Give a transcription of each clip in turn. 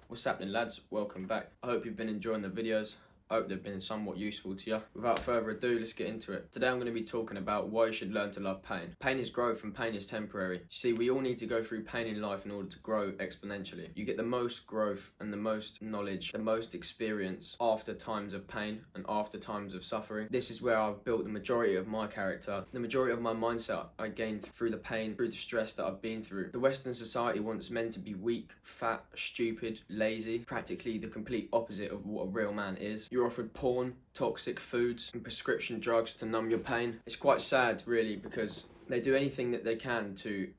What's happening, lads? Welcome back. I hope you've been enjoying the videos. I hope they've been somewhat useful to you. Without further ado, let's get into it. Today I'm going to be talking about why you should learn to love pain. Pain is growth and pain is temporary. You see, we all need to go through pain in life in order to grow exponentially. You get the most growth and the most knowledge, the most experience after times of pain and after times of suffering. This is where I've built the majority of my character. The majority of my mindset I gained through the pain, through the stress that I've been through. The Western society wants men to be weak, fat, stupid, lazy, practically the complete opposite of what a real man is. You're offered porn, toxic foods, and prescription drugs to numb your pain. It's quite sad, really, because they do anything that they can to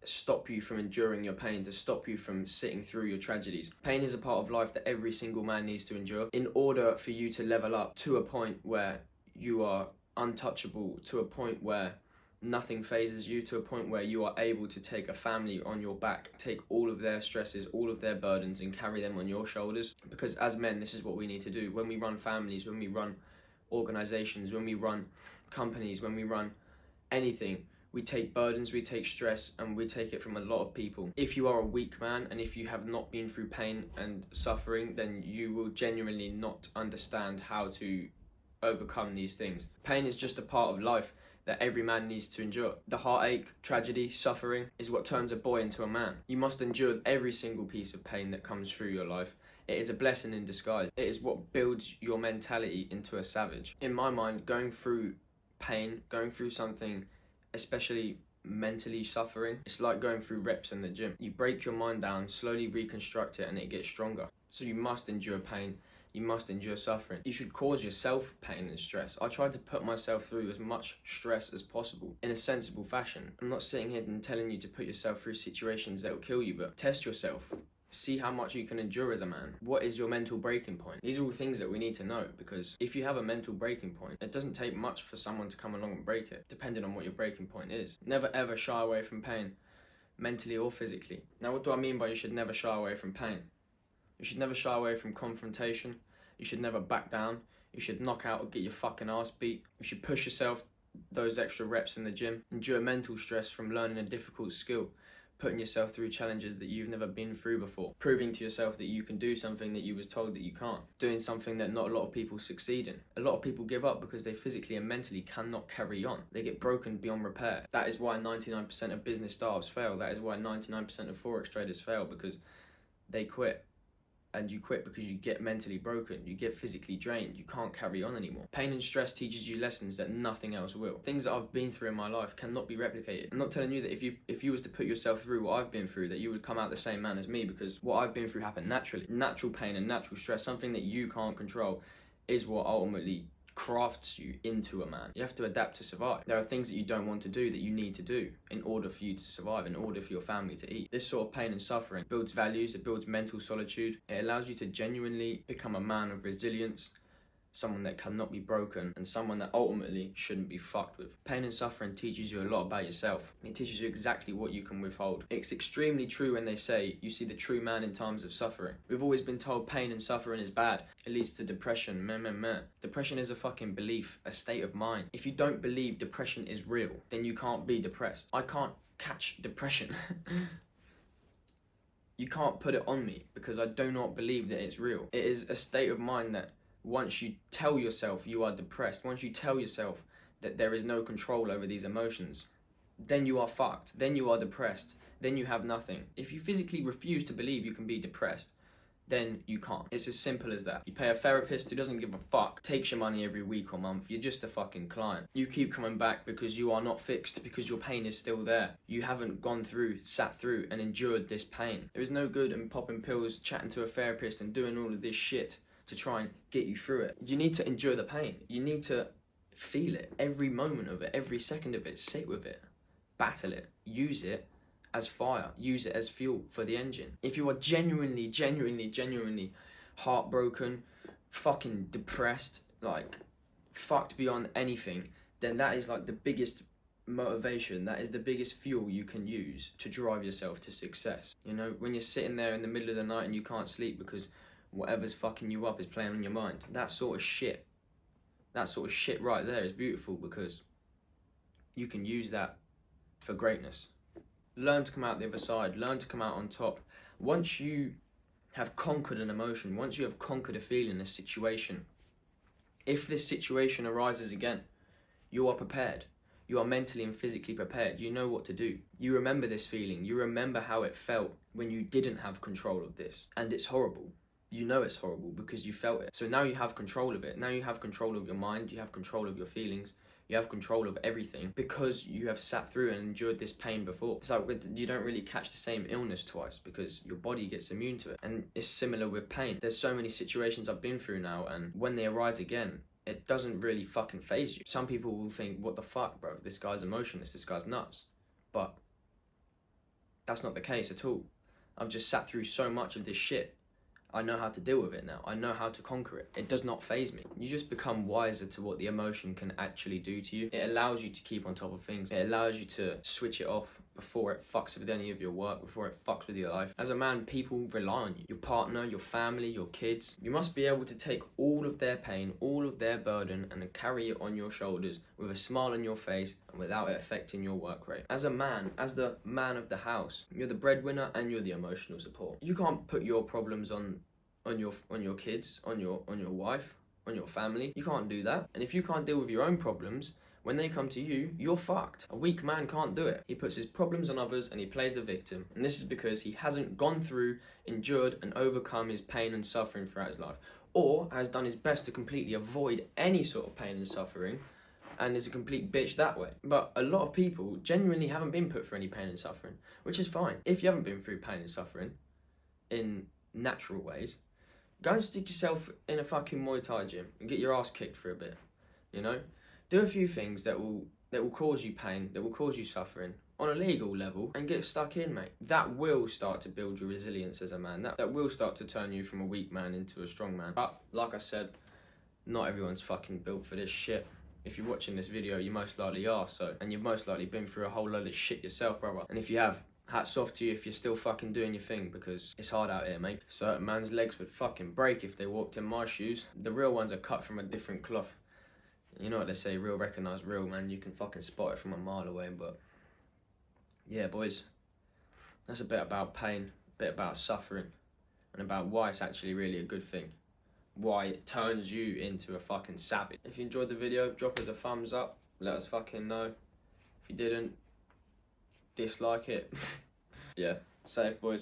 stop you from enduring your pain, to stop you from sitting through your tragedies. Pain is a part of life that every single man needs to endure in order for you to level up to a point where you are untouchable, to a point where nothing phases you, to a point where you are able to take a family on your back, take all of their stresses, all of their burdens, and carry them on your shoulders. Because as men, this is what we need to do. When we run families, when we run organizations, when we run companies, when we run anything, we take burdens, we take stress, and we take it from a lot of people. If you are a weak man, and if you have not been through pain and suffering, then you will genuinely not understand how to overcome these things. Pain is just a part of life that every man needs to endure. The heartache, tragedy, suffering is what turns a boy into a man. You must endure every single piece of pain that comes through your life. It is a blessing in disguise. It is what builds your mentality into a savage. In my mind, going through pain, going through something, especially mentally suffering, it's like going through reps in the gym. You break your mind down, slowly reconstruct it, and it gets stronger. So you must endure pain. You must endure suffering. You should cause yourself pain and stress. I try to put myself through as much stress as possible in a sensible fashion. I'm not sitting here and telling you to put yourself through situations that will kill you, but test yourself. See how much you can endure as a man. What is your mental breaking point? These are all things that we need to know, because if you have a mental breaking point, it doesn't take much for someone to come along and break it, depending on what your breaking point is. Never ever shy away from pain, mentally or physically. Now, what do I mean by you should never shy away from pain? You should never shy away from confrontation. You should never back down. You should knock out or get your fucking ass beat. You should push yourself those extra reps in the gym. Endure mental stress from learning a difficult skill. Putting yourself through challenges that you've never been through before. Proving to yourself that you can do something that you was told that you can't. Doing something that not a lot of people succeed in. A lot of people give up because they physically and mentally cannot carry on. They get broken beyond repair. That is why 99% of business startups fail. That is why 99% of Forex traders fail, because they quit. And you quit because you get mentally broken, you get physically drained, you can't carry on anymore. Pain and stress teaches you lessons that nothing else will. Things that I've been through in my life cannot be replicated. I'm not telling you that if you was to put yourself through what I've been through, that you would come out the same man as me, because what I've been through happened naturally. Natural pain and natural stress, something that you can't control, is what ultimately crafts you into a man. You have to adapt to survive. There are things that you don't want to do that you need to do in order for you to survive, in order for your family to eat. This sort of pain and suffering builds values, it builds mental solitude. It allows you to genuinely become a man of resilience, someone that cannot be broken, and someone that ultimately shouldn't be fucked with. Pain and suffering teaches you a lot about yourself. It teaches you exactly what you can withhold. It's extremely true when they say you see the true man in times of suffering. We've always been told pain and suffering is bad. It leads to depression. Depression is a fucking belief, a state of mind. If you don't believe depression is real, then you can't be depressed. I can't catch depression. You can't put it on me because I do not believe that it's real. It is a state of mind that once you tell yourself you are depressed, once you tell yourself that there is no control over these emotions, then you are fucked, then you are depressed, then you have nothing. If you physically refuse to believe you can be depressed, then you can't. It's as simple as that. You pay a therapist who doesn't give a fuck, takes your money every week or month, you're just a fucking client. You keep coming back because you are not fixed, because your pain is still there. You haven't gone through, sat through and endured this pain. There is no good in popping pills, chatting to a therapist and doing all of this shit to try and get you through it. You need to endure the pain. You need to feel it, every moment of it, every second of it. Sit with it, battle it, use it as fire, use it as fuel for the engine. If you are genuinely heartbroken, fucking depressed, like fucked beyond anything, then that is like the biggest motivation, that is the biggest fuel you can use to drive yourself to success. You know, when you're sitting there in the middle of the night and you can't sleep because whatever's fucking you up is playing on your mind. That sort of shit right there is beautiful, because you can use that for greatness. Learn to come out the other side. Learn to come out on top. Once you have conquered an emotion, once you have conquered a feeling, a situation, if this situation arises again, you are prepared. You are mentally and physically prepared. You know what to do. You remember this feeling. You remember how it felt when you didn't have control of this. And it's horrible. You know it's horrible because you felt it. So now you have control of it. Now you have control of your mind. You have control of your feelings. You have control of everything because you have sat through and endured this pain before. It's like you don't really catch the same illness twice because your body gets immune to it. And it's similar with pain. There's so many situations I've been through now, and when they arise again, it doesn't really fucking faze you. Some people will think, what the fuck, bro? This guy's emotionless, this guy's nuts. But that's not the case at all. I've just sat through so much of this shit. I know how to deal with it now. I know how to conquer it. It does not faze me. You just become wiser to what the emotion can actually do to you. It allows you to keep on top of things. It allows you to switch it off before it fucks with any of your work, before it fucks with your life. As a man, people rely on you. Your partner, your family, your kids. You must be able to take all of their pain, all of their burden, and carry it on your shoulders with a smile on your face and without it affecting your work rate. As a man, as the man of the house, you're the breadwinner and you're the emotional support. You can't put your problems on your kids, on your wife, on your family. You can't do that. And if you can't deal with your own problems, when they come to you, you're fucked. A weak man can't do it. He puts his problems on others and he plays the victim. And this is because he hasn't gone through, endured, and overcome his pain and suffering throughout his life. Or has done his best to completely avoid any sort of pain and suffering and is a complete bitch that way. But a lot of people genuinely haven't been put through any pain and suffering, which is fine. If you haven't been through pain and suffering in natural ways, go and stick yourself in a fucking Muay Thai gym and get your ass kicked for a bit, you know? Do a few things that will cause you pain, that will cause you suffering on a legal level and get stuck in, mate. That will start to build your resilience as a man. That will start to turn you from a weak man into a strong man. But, like I said, not everyone's fucking built for this shit. If you're watching this video, you most likely are, so. And you've most likely been through a whole load of shit yourself, brother. And if you have, hats off to you if you're still fucking doing your thing, because it's hard out here, mate. Certain man's legs would fucking break if they walked in my shoes. The real ones are cut from a different cloth. You know what they say, real recognise real, man. You can fucking spot it from a mile away, but yeah, boys, that's a bit about pain, a bit about suffering, and about why it's actually really a good thing. Why it turns you into a fucking savage. If you enjoyed the video, drop us a thumbs up, let us fucking know. If you didn't, dislike it. Yeah, safe, boys.